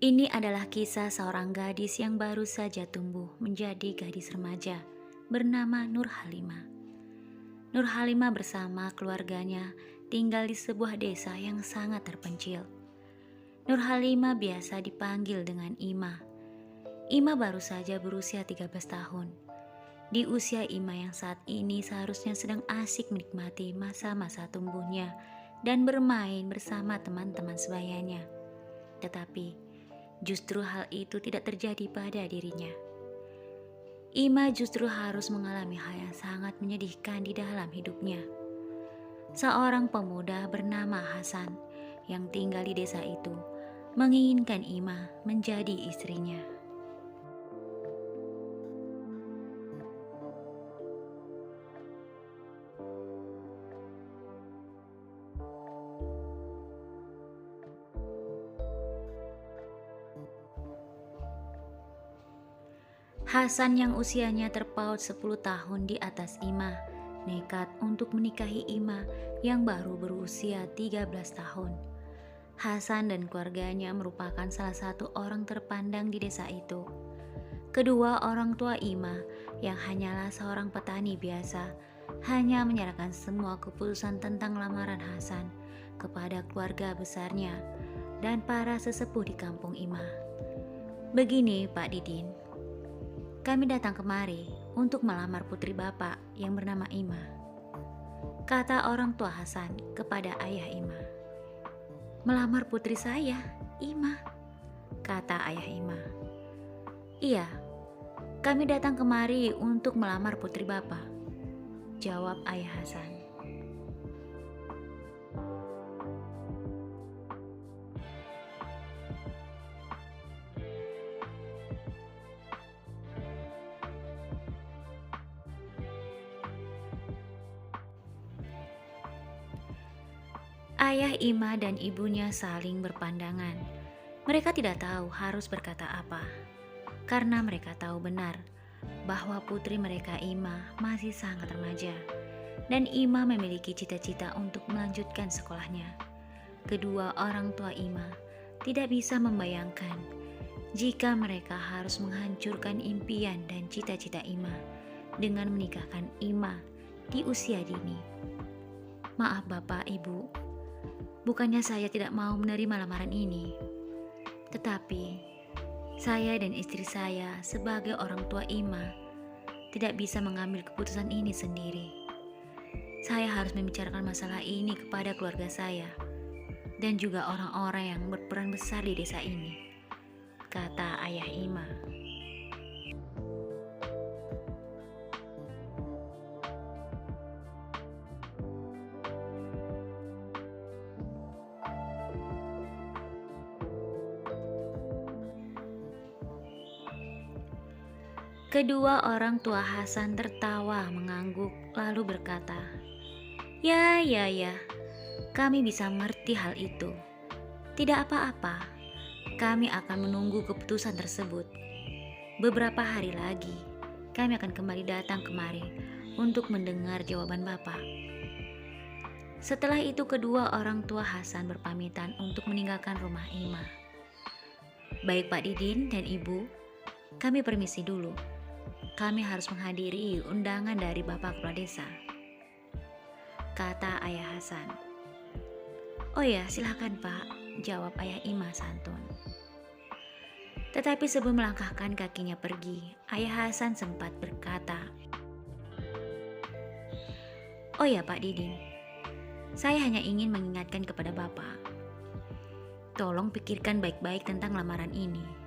Ini adalah kisah seorang gadis yang baru saja tumbuh menjadi gadis remaja bernama Nur Halimah. Nur Halimah bersama keluarganya tinggal di sebuah desa yang sangat terpencil. Nur Halimah biasa dipanggil dengan Ima. Ima baru saja berusia 13 tahun. Di usia Ima yang saat ini seharusnya sedang asik menikmati masa-masa tumbuhnya dan bermain bersama teman-teman sebayanya. Tetapi justru hal itu tidak terjadi pada dirinya. Ima justru harus mengalami hal yang sangat menyedihkan di dalam hidupnya. Seorang pemuda bernama Hasan yang tinggal di desa itu menginginkan Ima menjadi istrinya. Hasan yang usianya terpaut 10 tahun di atas Ima, nekat untuk menikahi Ima yang baru berusia 13 tahun. Hasan dan keluarganya merupakan salah satu orang terpandang di desa itu. Kedua orang tua Ima yang hanyalah seorang petani biasa, hanya menyerahkan semua keputusan tentang lamaran Hasan kepada keluarga besarnya dan para sesepuh di kampung Ima. Begini Pak Didin, kami datang kemari untuk melamar putri Bapak yang bernama Ima, kata orang tua Hasan kepada ayah Ima. Melamar putri saya, Ima, kata ayah Ima. Iya, kami datang kemari untuk melamar putri Bapak, jawab ayah Hasan. Ayah Ima dan ibunya saling berpandangan. Mereka tidak tahu harus berkata apa, karena mereka tahu benar bahwa putri mereka Ima masih sangat remaja, dan Ima memiliki cita-cita untuk melanjutkan sekolahnya. Kedua orang tua Ima tidak bisa membayangkan jika mereka harus menghancurkan impian dan cita-cita Ima dengan menikahkan Ima di usia dini. Maaf Bapak, Ibu, bukannya saya tidak mau menerima lamaran ini, tetapi saya dan istri saya sebagai orang tua Ima tidak bisa mengambil keputusan ini sendiri. Saya harus membicarakan masalah ini kepada keluarga saya dan juga orang-orang yang berperan besar di desa ini, kata ayah Ima. Kedua orang tua Hasan tertawa mengangguk lalu berkata, Ya, kami bisa mengerti hal itu. Tidak apa-apa, kami akan menunggu keputusan tersebut. Beberapa hari lagi, kami akan kembali datang kemari untuk mendengar jawaban Bapak. Setelah itu kedua orang tua Hasan berpamitan untuk meninggalkan rumah Ima. Baik Pak Didin dan Ibu, kami permisi dulu. Kami harus menghadiri undangan dari Bapak Kepala Desa, kata ayah Hasan. Oh ya, silakan Pak, jawab ayah Ima santun. Tetapi sebelum melangkahkan kakinya pergi, ayah Hasan sempat berkata, Oh ya Pak Didin, saya hanya ingin mengingatkan kepada Bapak, tolong pikirkan baik-baik tentang lamaran ini.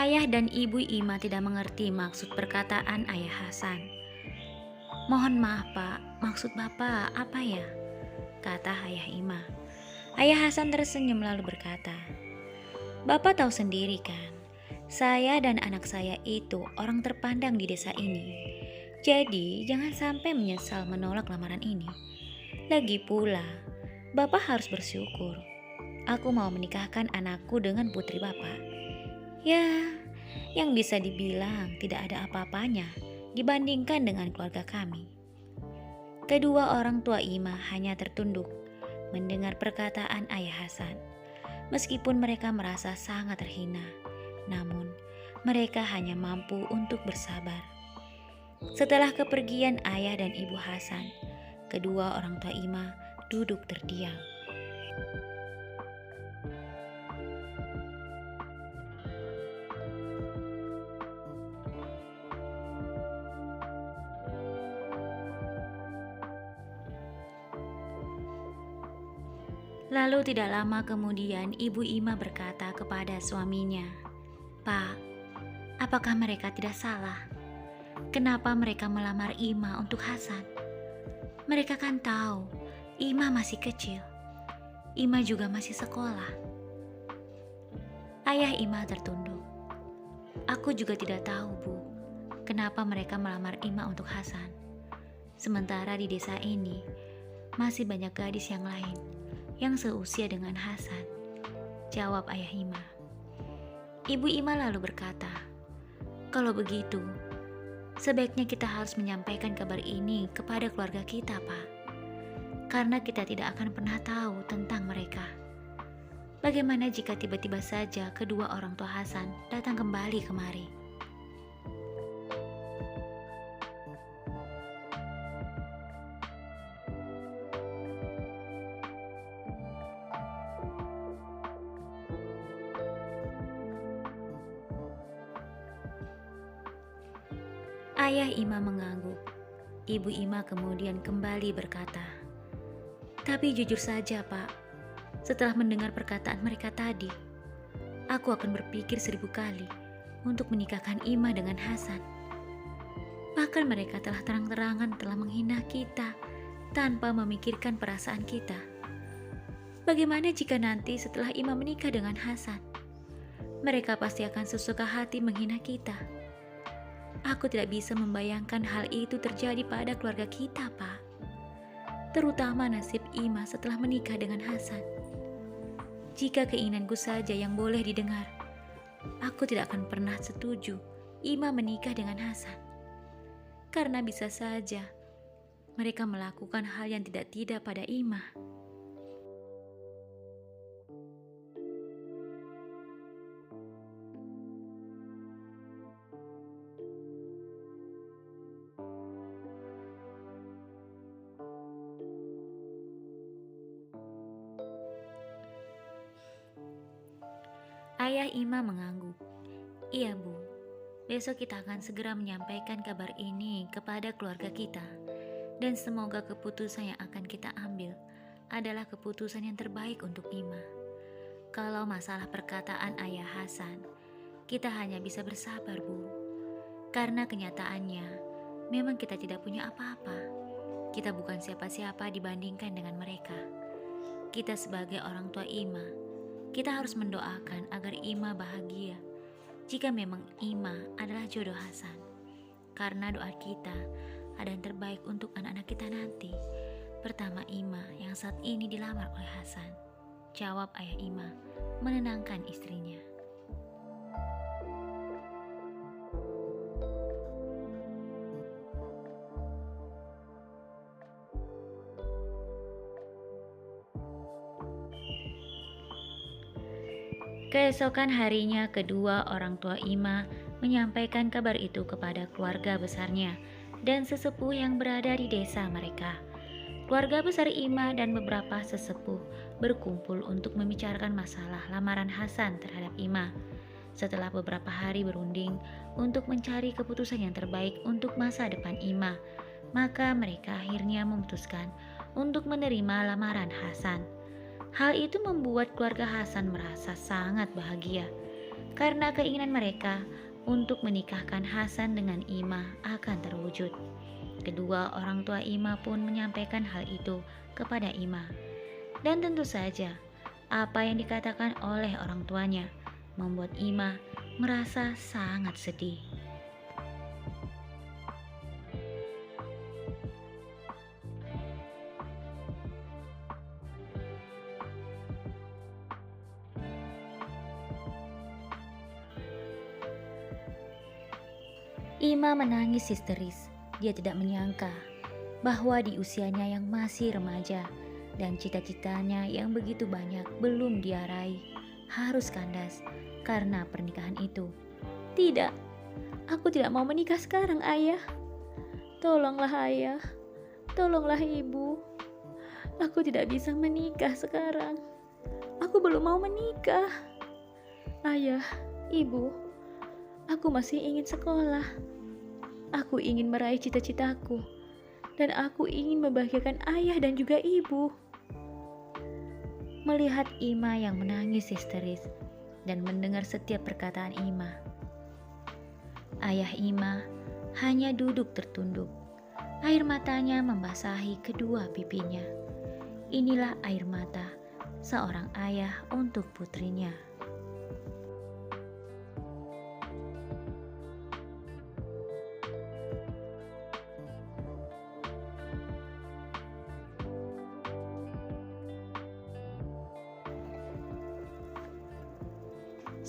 Ayah dan ibu Ima tidak mengerti maksud perkataan ayah Hasan. Mohon maaf Pak, maksud Bapak apa ya? Kata ayah Ima. Ayah Hasan tersenyum lalu berkata, Bapak tahu sendiri kan, saya dan anak saya itu orang terpandang di desa ini. Jadi jangan sampai menyesal menolak lamaran ini. Lagi pula, Bapak harus bersyukur. Aku mau menikahkan anakku dengan putri Bapak. Ya, yang bisa dibilang tidak ada apa-apanya dibandingkan dengan keluarga kami. Kedua orang tua Ima hanya tertunduk mendengar perkataan Ayah Hasan. Meskipun mereka merasa sangat terhina, namun mereka hanya mampu untuk bersabar. Setelah kepergian ayah dan ibu Hasan, kedua orang tua Ima duduk terdiam. Lalu tidak lama kemudian ibu Ima berkata kepada suaminya, "Pak, apakah mereka tidak salah? Kenapa mereka melamar Ima untuk Hasan? Mereka kan tahu Ima masih kecil. Ima juga masih sekolah." Ayah Ima tertunduk. "Aku juga tidak tahu, Bu, kenapa mereka melamar Ima untuk Hasan. Sementara di desa ini masih banyak gadis yang lain yang seusia dengan Hasan," jawab Ayah Ima. Ibu Ima lalu berkata, "Kalau begitu, sebaiknya kita harus menyampaikan kabar ini kepada keluarga kita, Pak. Karena kita tidak akan pernah tahu tentang mereka. Bagaimana jika tiba-tiba saja kedua orang tua Hasan datang kembali kemari?" Ayah Ima mengangguk. Ibu Ima kemudian kembali berkata, "Tapi jujur saja, Pak, setelah mendengar perkataan mereka tadi, aku akan berpikir 1000 kali untuk menikahkan Ima dengan Hasan. Bahkan mereka telah terang-terangan telah menghina kita tanpa memikirkan perasaan kita. Bagaimana jika nanti setelah Ima menikah dengan Hasan, mereka pasti akan sesuka hati menghina kita. Aku tidak bisa membayangkan hal itu terjadi pada keluarga kita, Pak. Terutama nasib Ima setelah menikah dengan Hasan. Jika keinginanku saja yang boleh didengar, aku tidak akan pernah setuju Ima menikah dengan Hasan. Karena bisa saja mereka melakukan hal yang tidak-tidak pada Ima." Ayah Ima mengangguk. "Iya, Bu. Besok kita akan segera menyampaikan kabar ini kepada keluarga kita. Dan semoga keputusan yang akan kita ambil adalah keputusan yang terbaik untuk Ima. Kalau masalah perkataan Ayah Hasan, kita hanya bisa bersabar, Bu. Karena kenyataannya, memang kita tidak punya apa-apa. Kita bukan siapa-siapa dibandingkan dengan mereka. Kita sebagai orang tua Ima, kita harus mendoakan agar Ima bahagia jika memang Ima adalah jodoh Hasan. Karena doa kita ada yang terbaik untuk anak-anak kita nanti. Pertama Ima yang saat ini dilamar oleh Hasan," jawab Ayah Ima menenangkan istrinya. Keesokan harinya kedua orang tua Ima menyampaikan kabar itu kepada keluarga besarnya dan sesepuh yang berada di desa mereka. Keluarga besar Ima dan beberapa sesepuh berkumpul untuk membicarakan masalah lamaran Hasan terhadap Ima. Setelah beberapa hari berunding untuk mencari keputusan yang terbaik untuk masa depan Ima, maka mereka akhirnya memutuskan untuk menerima lamaran Hasan. Hal itu membuat keluarga Hasan merasa sangat bahagia karena keinginan mereka untuk menikahkan Hasan dengan Ima akan terwujud. Kedua orang tua Ima pun menyampaikan hal itu kepada Ima. Dan tentu saja, apa yang dikatakan oleh orang tuanya membuat Ima merasa sangat sedih. Ima menangis histeris. Dia tidak menyangka bahwa di usianya yang masih remaja dan cita-citanya yang begitu banyak belum dia raih harus kandas karena pernikahan itu. Tidak, aku tidak mau menikah sekarang, Ayah. Tolonglah, Ayah. Tolonglah, Ibu. Aku tidak bisa menikah sekarang. Aku belum mau menikah. Ayah, Ibu, aku masih ingin sekolah. Aku ingin meraih cita-citaku. Dan aku ingin membahagiakan ayah dan juga ibu. Melihat Ima yang menangis histeris dan mendengar setiap perkataan Ima, ayah Ima hanya duduk tertunduk. Air matanya membasahi kedua pipinya. Inilah air mata seorang ayah untuk putrinya.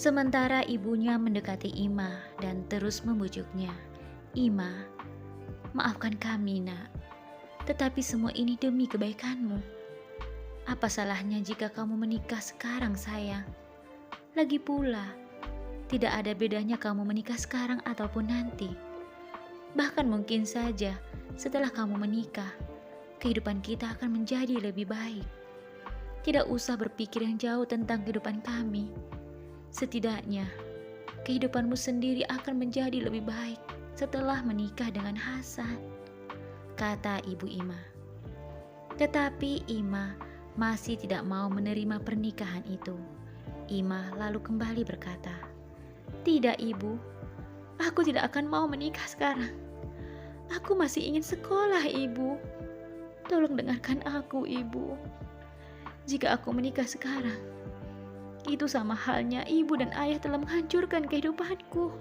Sementara ibunya mendekati Ima dan terus membujuknya. Ima, maafkan kami, Nak. Tetapi semua ini demi kebaikanmu. Apa salahnya jika kamu menikah sekarang, sayang? Lagi pula, tidak ada bedanya kamu menikah sekarang ataupun nanti. Bahkan mungkin saja setelah kamu menikah, kehidupan kita akan menjadi lebih baik. Tidak usah berpikir yang jauh tentang kehidupan kami. Setidaknya, kehidupanmu sendiri akan menjadi lebih baik setelah menikah dengan Hasan, kata Ibu Ima. Tetapi Ima masih tidak mau menerima pernikahan itu. Ima lalu kembali berkata, "Tidak, Ibu. Aku tidak akan mau menikah sekarang. Aku masih ingin sekolah, Ibu. Tolong dengarkan aku, Ibu. Jika aku menikah sekarang, itu sama halnya ibu dan ayah telah menghancurkan kehidupanku.